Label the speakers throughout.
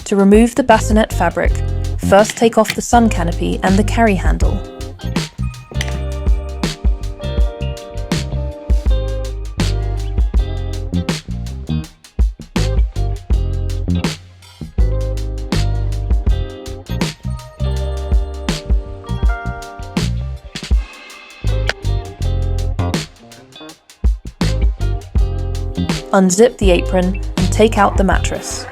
Speaker 1: To remove the bassinet fabric, first take off the sun canopy and the carry handle. Unzip the apron and take out the mattress.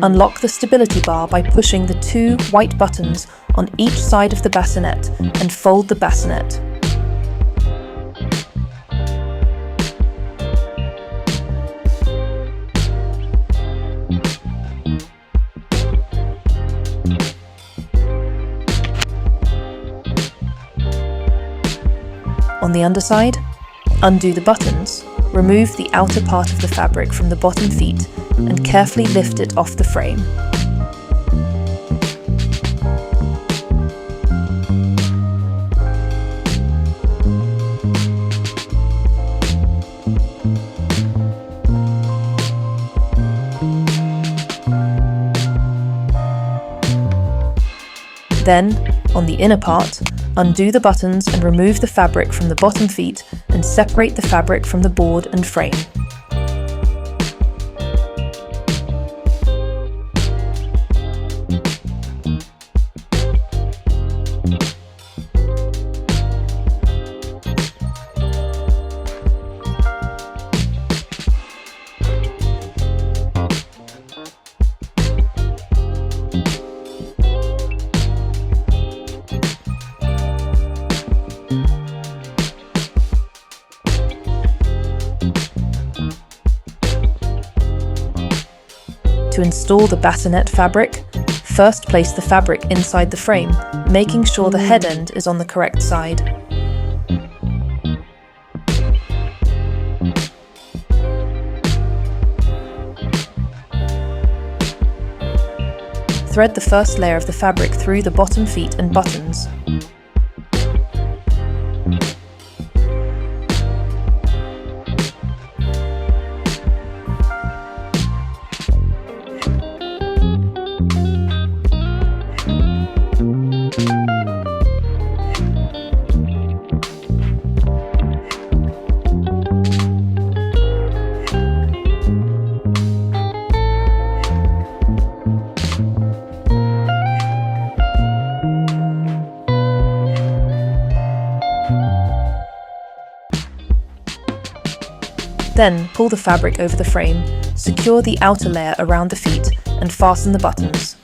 Speaker 1: Unlock the stability bar by pushing the 2 white buttons on each side of the bassinet and fold the bassinet. On the underside, undo the buttons, remove the outer part of the fabric from the bottom feet and carefully lift it off the frame. Then, on the inner part, undo the buttons and remove the fabric from the bottom feet and separate the fabric from the board and frame. To install the bassinet fabric, first place the fabric inside the frame, making sure the head end is on the correct side. Thread the first layer of the fabric through the bottom feet and buttons. Then pull the fabric over the frame, secure the outer layer around the feet, and fasten the buttons.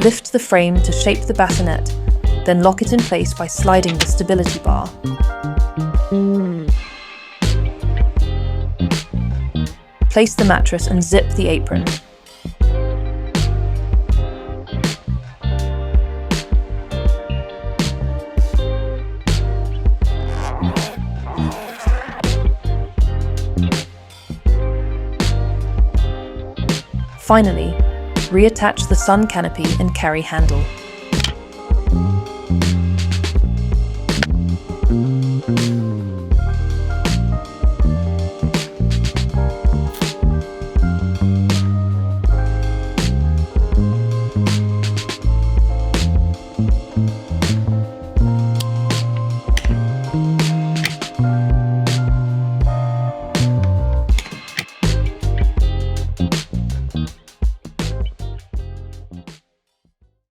Speaker 1: Lift the frame to shape the bassinet, then lock it in place by sliding the stability bar. Place the mattress and zip the apron. Finally, reattach the sun canopy and carry handle.